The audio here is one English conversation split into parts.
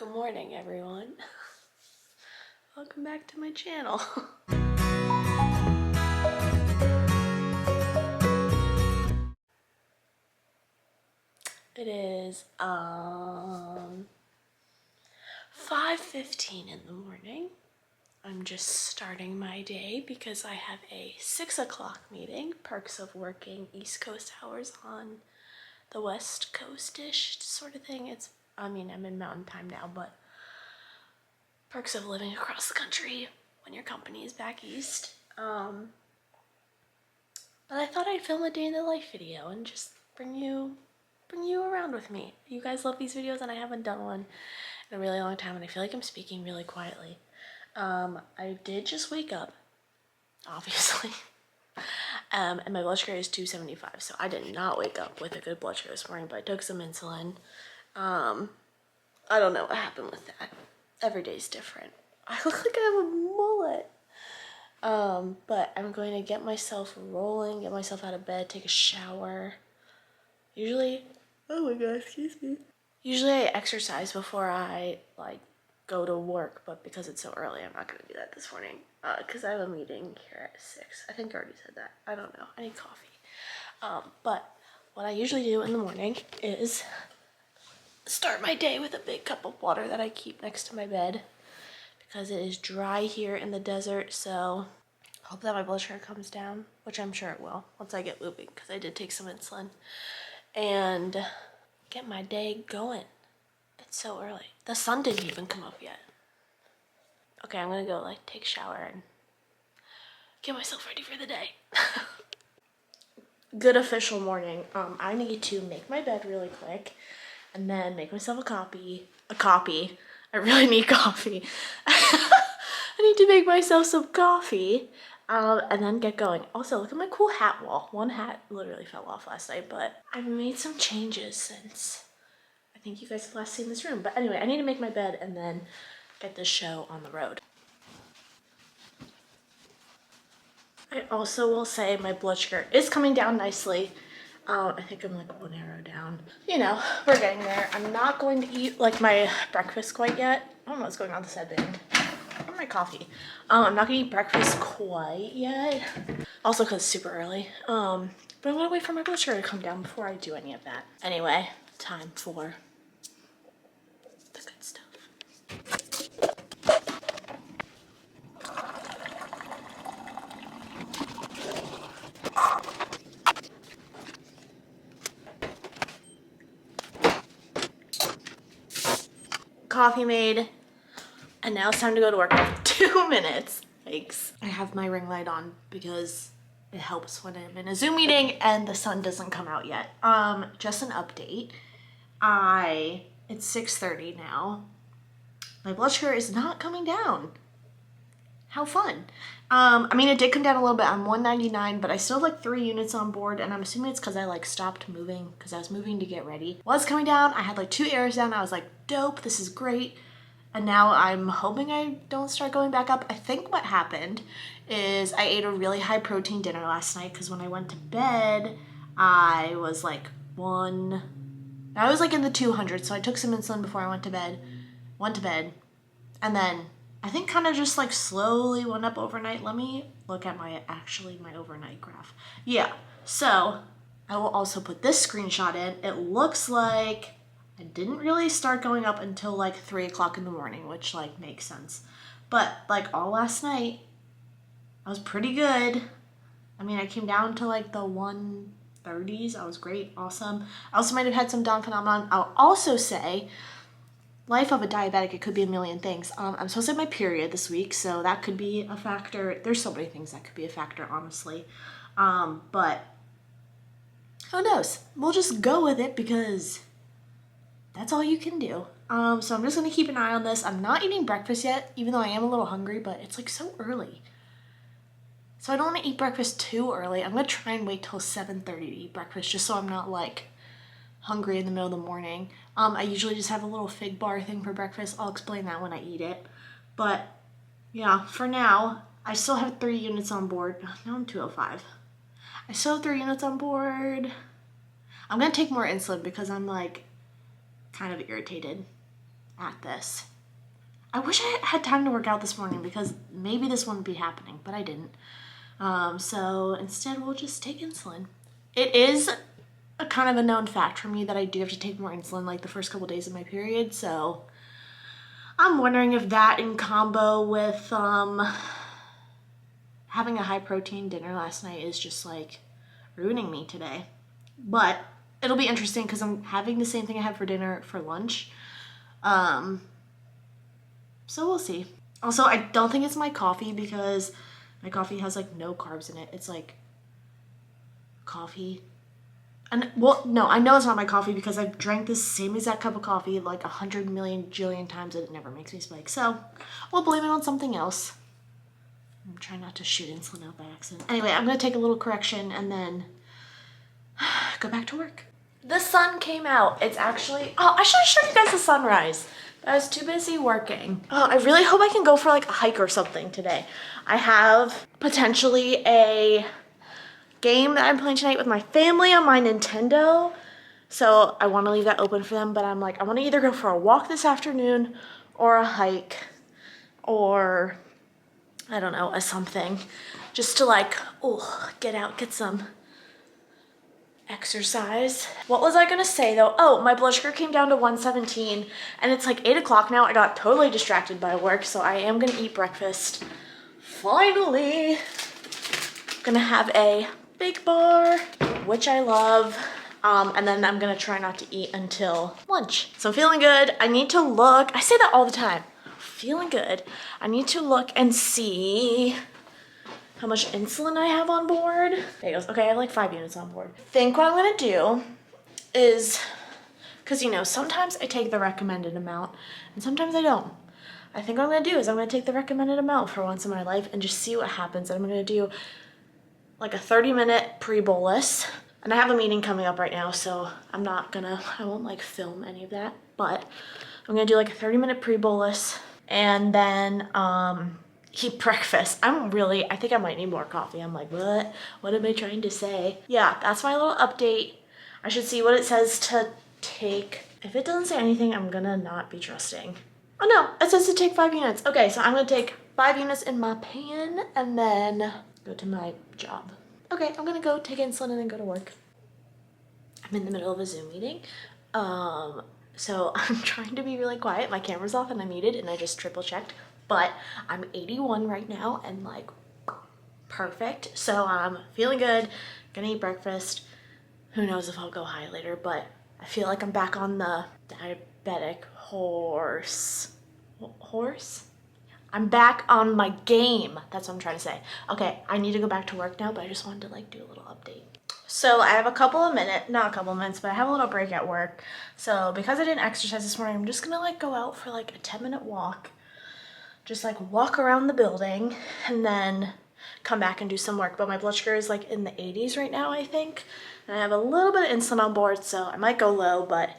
Good morning, everyone. Welcome back to my channel. It is 5:15 in the morning. I'm just starting my day because I have a 6 o'clock meeting. Perks of working East Coast hours on the West Coast-ish sort of thing. I'm in mountain time now, but perks of living across the country when your company is back east. But I thought I'd film a day in the life video and just bring you around with me. You guys love these videos and I haven't done one in a really long time and I feel like I'm speaking really quietly. I did just wake up, obviously, and my blood sugar is 275, so I did not wake up with a good blood sugar this morning, but I took some insulin. I don't know what happened with that. Every day's different. I look like I have a mullet. But I'm going to get myself rolling, get myself out of bed, take a shower. Usually, oh my god, excuse me. Usually I exercise before I go to work, but because it's so early, I'm not gonna do that this morning. Cause I have a meeting here at 6. I think I already said that. I don't know. I need coffee. But what I usually do in the morning is start my day with a big cup of water that I keep next to my bed because it is dry here in the desert. So hope that my blood sugar comes down, which I'm sure it will once I get moving because I did take some insulin, and get my day going. It's so early. The sun didn't even come up yet. Okay, I'm gonna go take a shower and get myself ready for the day. Good official morning. I need to make my bed really quick and then make myself a copy. I really need coffee. I need to make myself some coffee and then get going. Also, look at my cool hat wall. One hat literally fell off last night, but I've made some changes since I think you guys have last seen this room. But anyway, I need to make my bed and then get this show on the road. I also will say my blood sugar is coming down nicely. I think I'm 1 arrow down. You know, we're getting there. I'm not going to eat my breakfast quite yet. I don't know what's going on with this headband. Or my coffee. I'm not gonna eat breakfast quite yet. Also because it's super early. But I'm gonna wait for my blood sugar to come down before I do any of that. Anyway, time for the good stuff. Coffee made, and now it's time to go to work. I have 2 minutes. Thanks. I have my ring light on because it helps when I'm in a Zoom meeting and the sun doesn't come out yet. Just an update. It's 6:30 now. My blood sugar is not coming down. How fun. It did come down a little bit. I'm 199, but I still have 3 units on board, and I'm assuming it's because I stopped moving because I was moving to get ready. While it's coming down, I had 2 arrows down. I was like, dope, this is great. And now I'm hoping I don't start going back up. I think what happened is I ate a really high protein dinner last night because when I went to bed, I was in the 200s. So I took some insulin before I went to bed, and then I think kind of just slowly went up overnight. Let me look at my overnight graph. Yeah, so I will also put this screenshot in. It looks like I didn't really start going up until 3 o'clock in the morning, which makes sense. But all last night, I was pretty good. I came down to the 130s. I was great, awesome. I also might have had some Down phenomenon. I'll also say, life of a diabetic, it could be a million things. I'm supposed to have my period this week, so that could be a factor. There's so many things that could be a factor, honestly. But who knows? We'll just go with it because that's all you can do. So I'm just going to keep an eye on this. I'm not eating breakfast yet, even though I am a little hungry, but it's so early. So I don't want to eat breakfast too early. I'm going to try and wait till 7:30 to eat breakfast just so I'm not hungry in the middle of the morning. I usually just have a little fig bar thing for breakfast. I'll explain that when I eat it. But yeah, for now, I still have 3 units on board. Now I'm 205. I still have 3 units on board. I'm going to take more insulin because I'm kind of irritated. at this. I wish I had time to work out this morning because maybe this wouldn't be happening, but I didn't. So instead we'll just take insulin. It is a kind of a known fact for me that I do have to take more insulin like the first couple days of my period, so I'm wondering if that in combo with having a high protein dinner last night is just like ruining me today. But it'll be interesting because I'm having the same thing I had for dinner for lunch. So we'll see. Also, I don't think it's my coffee because my coffee has like no carbs in it. It's like coffee. And well, no, I know it's not my coffee because I've drank this same exact cup of coffee like 100 million jillion times and it never makes me spike. So we'll blame it on something else. I'm trying not to shoot insulin out by accident. Anyway, I'm gonna take a little correction and then go back to work. The sun came out. It's actually, oh, I should have shown you guys the sunrise. I was too busy working. Oh, I really hope I can go for like a hike or something today. I have potentially a game that I'm playing tonight with my family on my Nintendo. So I want to leave that open for them, but I'm like, I want to either go for a walk this afternoon or a hike or I don't know, a something. Just to like, oh, get out, get some exercise. What was I gonna say though? Oh, my blood sugar came down to 117 and it's like 8 o'clock now. I got totally distracted by work, so I am gonna eat breakfast. Finally. I'm gonna have a Big Bar, which I love. And then I'm gonna try not to eat until lunch. So I'm feeling good. I need to look, I say that all the time. Feeling good. I need to look and see how much insulin I have on board. There it goes. Okay, I have like 5 units on board. I think what I'm gonna do is, because you know, sometimes I take the recommended amount and sometimes I don't. I think what I'm gonna do is I'm gonna take the recommended amount for once in my life and just see what happens. And I'm gonna do like a 30-minute pre-bolus. And I have a meeting coming up right now, so I won't like film any of that, but I'm gonna do like a 30-minute pre-bolus and then eat breakfast. I think I might need more coffee. I'm like, what am I trying to say? Yeah, that's my little update. I should see what it says to take. If it doesn't say anything, I'm gonna not be trusting. Oh no, it says to take 5 units. Okay, so I'm gonna take 5 units in my pan and then go to my job. Okay, I'm gonna go take insulin and then go to work. I'm in the middle of a Zoom meeting. So I'm trying to be really quiet. My camera's off and I'm muted and I just triple checked. But I'm 81 right now and like perfect. So I'm feeling good, gonna eat breakfast. Who knows if I'll go high later, but I feel like I'm back on the diabetic horse. I'm back on my game. That's what I'm trying to say. Okay, I need to go back to work now, but I just wanted to like do a little update. So I have not a couple of minutes, but I have a little break at work. So because I didn't exercise this morning, I'm just gonna like go out for like a 10-minute walk. Just like walk around the building and then come back and do some work. But my blood sugar is like in the 80s right now, I think. And I have a little bit of insulin on board, so I might go low, but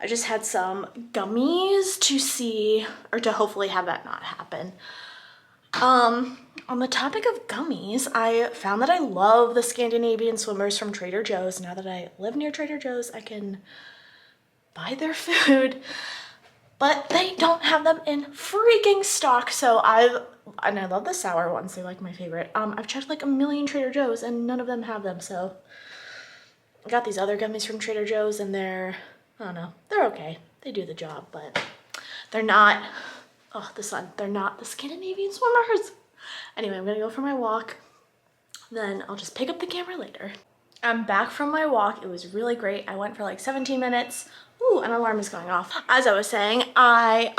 I just had some gummies to hopefully have that not happen. On the topic of gummies, I found that I love the Scandinavian swimmers from Trader Joe's. Now that I live near Trader Joe's, I can buy their food, but they don't have them in freaking stock. So I love the sour ones. They're like my favorite. I've checked like a million Trader Joe's and none of them have them. So I got these other gummies from Trader Joe's and I don't know, they're okay. They do the job, but they're not, they're not the Scandinavian swimmers. Anyway, I'm gonna go for my walk. Then I'll just pick up the camera later. I'm back from my walk. It was really great. I went for like 17 minutes. Ooh, an alarm is going off. As I was saying, I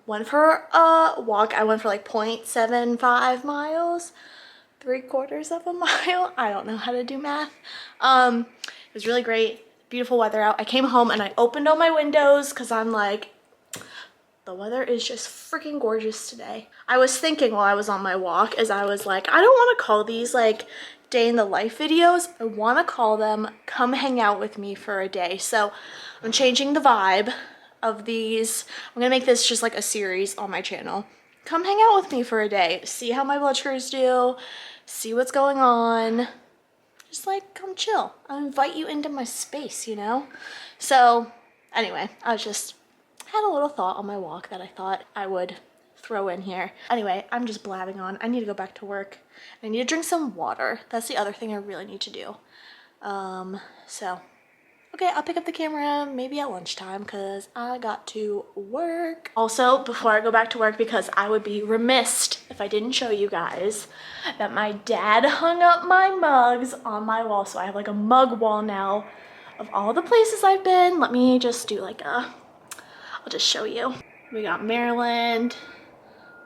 went for a walk. I went for like 0.75 miles, 3/4 of a mile. I don't know how to do math. It was really great. Beautiful weather out. I came home and I opened all my windows because I'm like, the weather is just freaking gorgeous today. I was thinking while I was on my walk, as I was like, I don't want to call these like day in the life videos. I want to call them come hang out with me for a day. So I'm changing the vibe of these. I'm gonna make this just like a series on my channel. Come hang out with me for a day. See how my blood sugars do. See what's going on. Just like come chill. I'll invite you into my space, you know? So anyway, I was just had a little thought on my walk that I thought I would throw in here. Anyway, I'm just blabbing on. I need to go back to work. I need to drink some water. That's the other thing I really need to do. So, okay, I'll pick up the camera maybe at lunchtime because I got to work. Also, before I go back to work, because I would be remiss if I didn't show you guys that my dad hung up my mugs on my wall. So I have like a mug wall now of all the places I've been. Let me just do like I'll just show you. We got Maryland,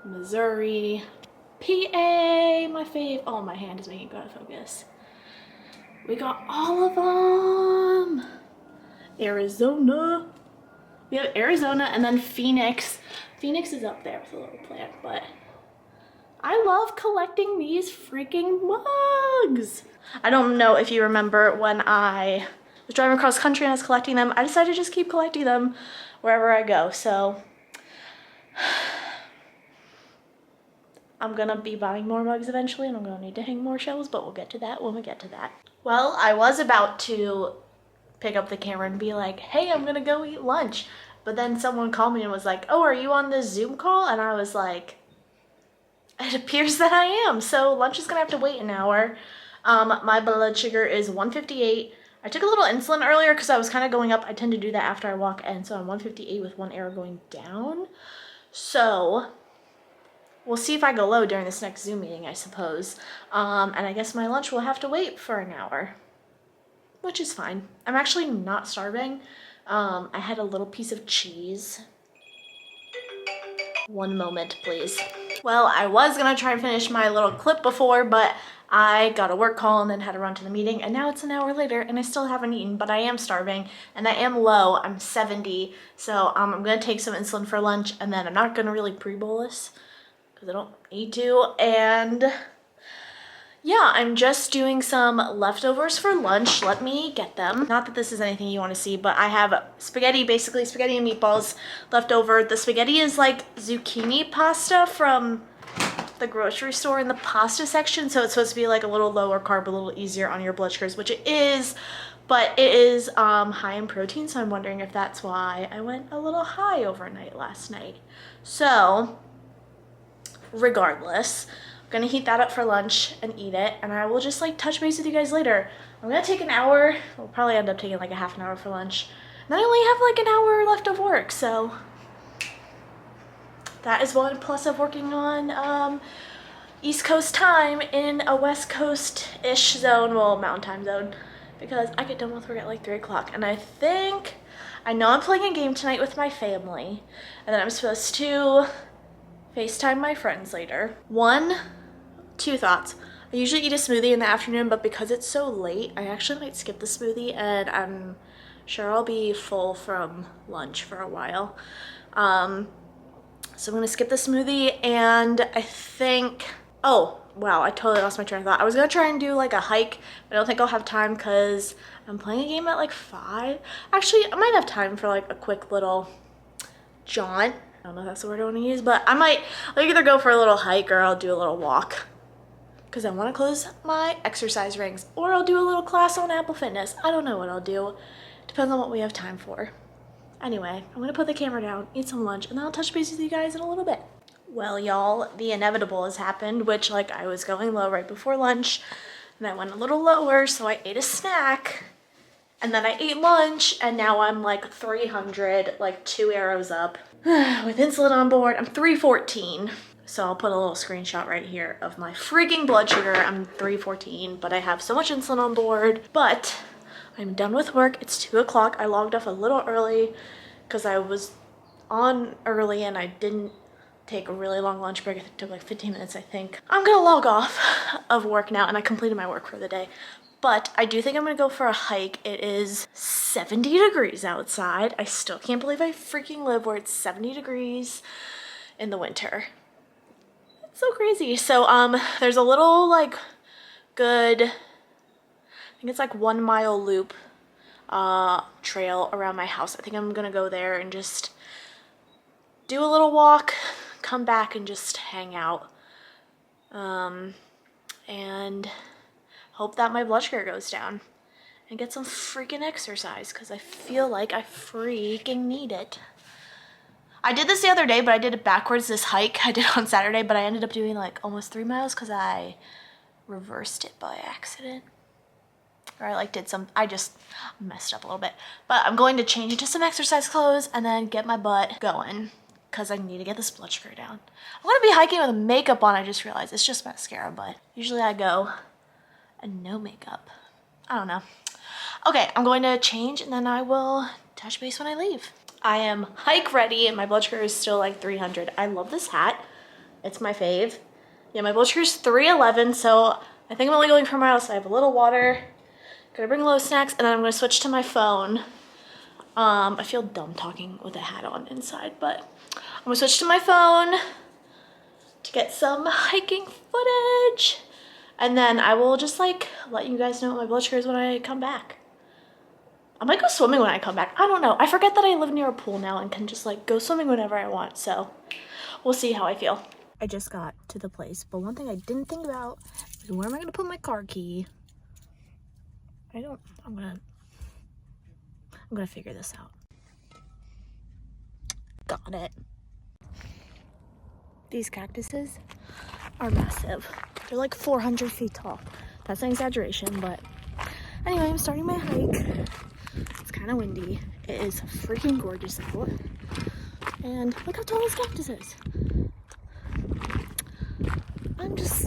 Missouri, PA, my fave. Oh, my hand is making it go out of focus. We got all of them. Arizona. We have Arizona and then Phoenix. Phoenix is up there with a little plant, but I love collecting these freaking mugs. I don't know if you remember when I was driving across country and I was collecting them. I decided to just keep collecting them wherever I go. So I'm gonna be buying more mugs eventually and I'm gonna need to hang more shelves, but we'll get to that when we get to that. Well, I was about to pick up the camera and be like, hey, I'm gonna go eat lunch. But then someone called me and was like, oh, are you on this Zoom call? And I was like, it appears that I am. So lunch is gonna have to wait an hour. My blood sugar is 158. I took a little insulin earlier because I was kind of going up. I tend to do that after I walk, and so I'm 158 with one arrow going down. So we'll see if I go low during this next Zoom meeting, I suppose. And I guess my lunch will have to wait for an hour, which is fine. I'm actually not starving. I had a little piece of cheese. One moment, please. Well, I was gonna try and finish my little clip before, but I got a work call and then had to run to the meeting, and now it's an hour later and I still haven't eaten, but I am starving and I am low. I'm 70, so I'm gonna take some insulin for lunch, and then I'm not gonna really pre-bolus because I don't need to. And yeah, I'm just doing some leftovers for lunch. Let me get them. Not that this is anything you want to see, but I have spaghetti, basically spaghetti and meatballs left over. The spaghetti is like zucchini pasta from the grocery store in the pasta section, so it's supposed to be like a little lower carb, a little easier on your blood sugars, which it is, but it is high in protein, so I'm wondering if that's why I went a little high overnight last night. So regardless, I'm gonna heat that up for lunch and eat it, and I will just like touch base with you guys later. I'm gonna take an hour. We'll probably end up taking like a half an hour for lunch, and then I only have like an hour left of work, so that is one plus of working on East Coast time in a West Coast-ish zone, well, Mountain Time zone, because I get done with work at like 3 o'clock, and I know I'm playing a game tonight with my family, and then I'm supposed to FaceTime my friends later. Two thoughts. I usually eat a smoothie in the afternoon, but because it's so late, I actually might skip the smoothie, and I'm sure I'll be full from lunch for a while. So I'm gonna skip the smoothie, and I think, oh, wow, I totally lost my train of thought. I was gonna try and do like a hike, but I don't think I'll have time because I'm playing a game at like 5. Actually, I might have time for like a quick little jaunt. I don't know if that's the word I wanna use, but I'll either go for a little hike or I'll do a little walk because I wanna close my exercise rings, or I'll do a little class on Apple Fitness. I don't know what I'll do. Depends on what we have time for. Anyway, I'm gonna put the camera down, eat some lunch, and then I'll touch base with you guys in a little bit. Well, y'all, the inevitable has happened, which like I was going low right before lunch, and I went a little lower, so I ate a snack, and then I ate lunch, and now I'm like 300, like 2 arrows up. With insulin on board, I'm 314. So I'll put a little screenshot right here of my freaking blood sugar. I'm 314, but I have so much insulin on board. But I'm done with work. It's 2 o'clock. I logged off a little early because I was on early and I didn't take a really long lunch break. It took like 15 minutes, I think. I'm gonna log off of work now, and I completed my work for the day. But I do think I'm gonna go for a hike. It is 70 degrees outside. I still can't believe I freaking live where it's 70 degrees in the winter. It's so crazy. So there's a little like good, I think it's like 1 mile loop trail around my house. I think I'm gonna go there and just do a little walk, come back and just hang out, and hope that my blood sugar goes down and get some freaking exercise because I feel like I freaking need it. I did this the other day, but I did it backwards. This hike I did on Saturday, but I ended up doing like almost 3 miles because I reversed it by accident. Or I like did some, I just messed up a little bit. But I'm going to change into some exercise clothes and then get my butt going because I need to get this blood sugar down. I'm going to be hiking with makeup on, I just realized. It's just mascara, but usually I go and no makeup. I don't know. Okay, I'm going to change and then I will touch base when I leave. I am hike ready and my blood sugar is still like 300. I love this hat. It's my fave. Yeah, my blood sugar is 311, so I think I'm only going 4 miles, so I have a little water. Gonna bring low snacks and then I'm gonna switch to my phone. I feel dumb talking with a hat on inside, but I'm gonna switch to my phone to get some hiking footage. And then I will just like let you guys know what my blood sugar is when I come back. I might go swimming when I come back. I don't know. I forget that I live near a pool now and can just like go swimming whenever I want. So we'll see how I feel. I just got to the place, but one thing I didn't think about is where am I gonna put my car key? I'm gonna figure this out. Got it. These cactuses are massive. They're like 400 feet tall. That's an exaggeration, but anyway, I'm starting my hike. It's kind of windy. It is freaking gorgeous out. And look how tall this cactus is. I'm just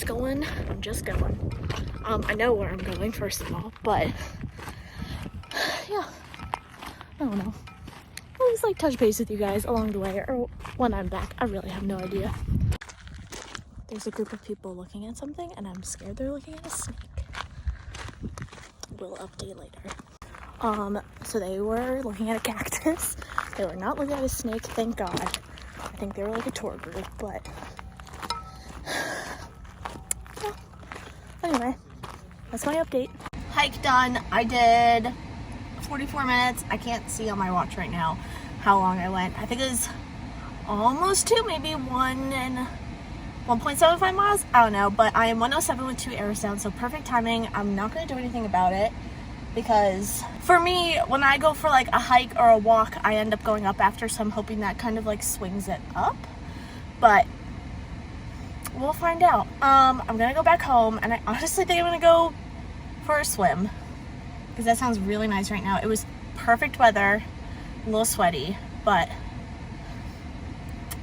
going. I know where I'm going, first of all, but yeah, I don't know. I'll just like touch base with you guys along the way or when I'm back. I really have no idea. There's a group of people looking at something and I'm scared they're looking at a snake. We'll update later. So they were looking at a cactus. They were not looking at a snake, thank God. I think they were like a tour group, but yeah. Anyway, that's my update. Hike done. I did 44 minutes. I can't see on my watch right now how long I went. I think it was almost 2, maybe 1.75 miles. I don't know, but I am 107 with 2 arrows down, so perfect timing. I'm not going to do anything about it because for me, when I go for like a hike or a walk, I end up going up after, so I'm hoping that kind of like swings it up, but we'll find out. I'm going to go back home and I honestly think I'm going to go for a swim because that sounds really nice right now. It was perfect weather, a little sweaty, but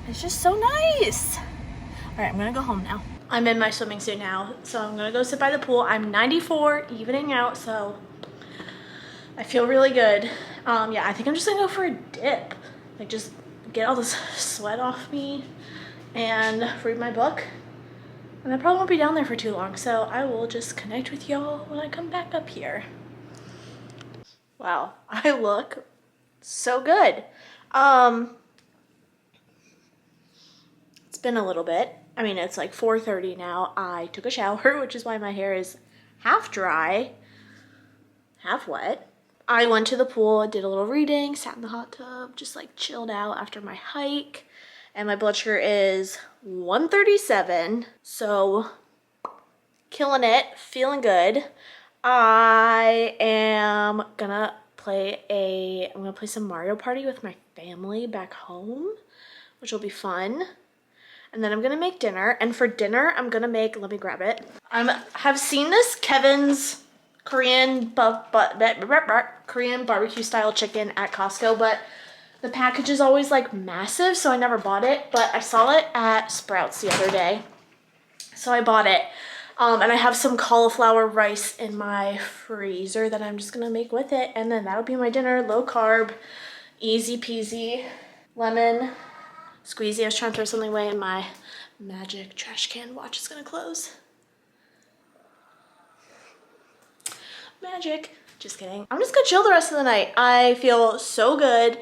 it's just so nice. All right, I'm gonna go home now. I'm in my swimming suit now, so I'm gonna go sit by the pool. I'm 94, evening out, so I feel really good. Yeah, I think I'm just gonna go for a dip. Like just get all this sweat off me and read my book. And I probably won't be down there for too long, so I will just connect with y'all when I come back up here. Wow, I look so good. It's been a little bit. I mean, it's like 4:30 now. I took a shower, which is why my hair is half dry, half wet. I went to the pool, did a little reading, sat in the hot tub, just like chilled out after my hike. And my blood sugar is 137, so killing it, feeling good. I am gonna play some Mario Party with my family back home, which will be fun. And then I'm gonna make dinner. And for dinner, I'm gonna make, let me grab it. I have seen this Kevin's Korean barbecue style chicken at Costco, but the package is always like massive, so I never bought it. But I saw it at Sprouts the other day, so I bought it. And I have some cauliflower rice in my freezer that I'm just gonna make with it. And then that'll be my dinner, low carb, easy peasy, lemon squeezy. I was trying to throw something away and my magic trash can watch is gonna close. Magic. Just kidding. I'm just gonna chill the rest of the night. I feel so good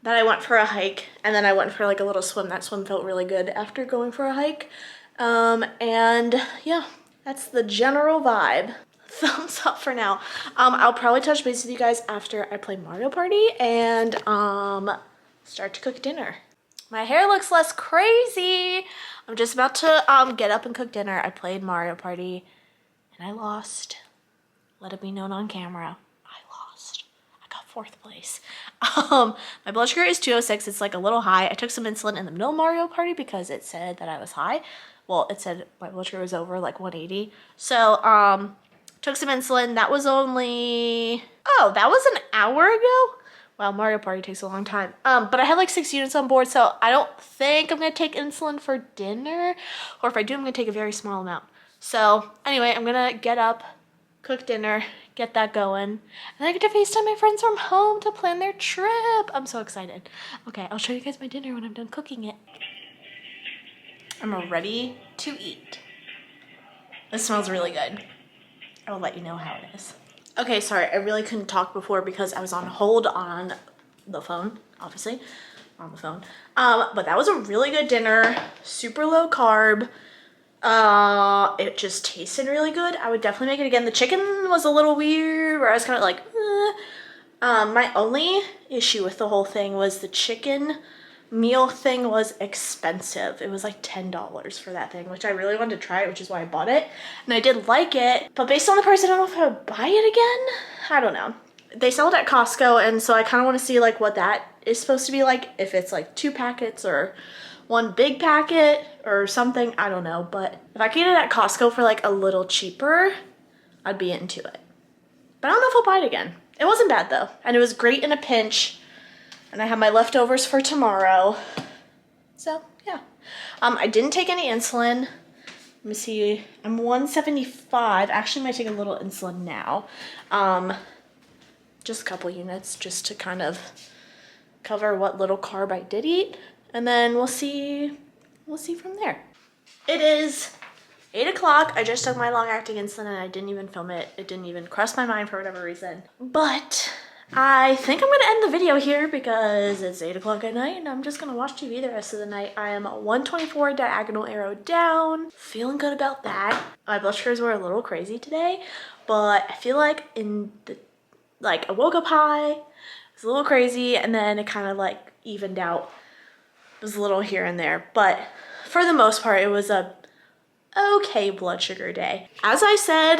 that I went for a hike and then I went for like a little swim. That swim felt really good after going for a hike. And yeah, that's the general vibe. Thumbs up for now. I'll probably touch base with you guys after I play Mario Party and start to cook dinner. My hair looks less crazy. I'm just about to get up and cook dinner. I played Mario Party and I lost. Let it be known on camera. I lost. I got 4th place. My blood sugar is 206. It's like a little high. I took some insulin in the middle of Mario Party because it said that I was high. Well, it said my blood sugar was over like 180. So, took some insulin. That was only, oh, that was an hour ago? Wow, Mario Party takes a long time. But I had like 6 units on board, so I don't think I'm gonna take insulin for dinner. Or if I do, I'm gonna take a very small amount. So anyway, I'm gonna get up, cook dinner, get that going. And then I get to FaceTime my friends from home to plan their trip. I'm so excited. Okay, I'll show you guys my dinner when I'm done cooking it. I'm ready to eat. This smells really good. I'll let you know how it is. Okay, sorry, I really couldn't talk before because I was on hold on the phone, obviously, on the phone. But that was a really good dinner, super low carb. It just tasted really good. I would definitely make it again. The chicken was a little weird, where I was kind of like, my only issue with the whole thing was the chicken meal thing was expensive. It was like $10 for that thing, which I really wanted to try it, which is why I bought it. And I did like it, but based on the price, I don't know if I would buy it again. I don't know. They sell it at Costco, and so I kind of want to see like what that is supposed to be like, if it's like 2 packets or 1 big packet or something. I don't know, but if I could get it at Costco for like a little cheaper, I'd be into it. But I don't know if I'll buy it again. It wasn't bad though, and it was great in a pinch. And I have my leftovers for tomorrow. So, yeah. I didn't take any insulin. Let me see. I'm 175. Actually, I might take a little insulin now. Just a couple units just to kind of cover what little carb I did eat. And then we'll see from there. It is 8 o'clock. I just took my long-acting insulin and I didn't even film it. It didn't even cross my mind for whatever reason. But I think I'm gonna end the video here because it's 8 o'clock at night and I'm just gonna watch TV the rest of the night. I am 124 diagonal arrow down. Feeling good about that. My blood sugars were a little crazy today, but I feel like I woke up high, it was a little crazy, and then it kind of like evened out. It was a little here and there, but for the most part, it was a okay blood sugar day. As I said,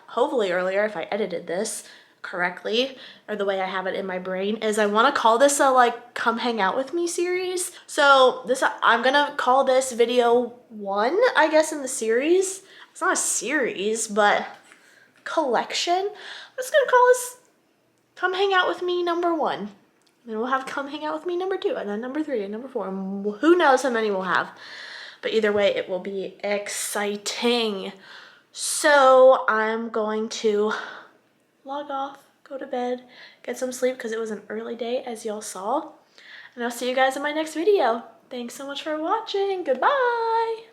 hopefully earlier, if I edited this correctly, or the way I have it in my brain, is I want to call this a like come hang out with me series. So I'm gonna call this video 1, I guess, in the series. It's not a series, but collection. I'm just gonna call this come hang out with me number 1. Then we'll have come hang out with me number 2, and then number 3, and number 4, and who knows how many we'll have. But either way, it will be exciting. So I'm going to log off, go to bed, get some sleep because it was an early day, as y'all saw. And I'll see you guys in my next video. Thanks so much for watching. Goodbye.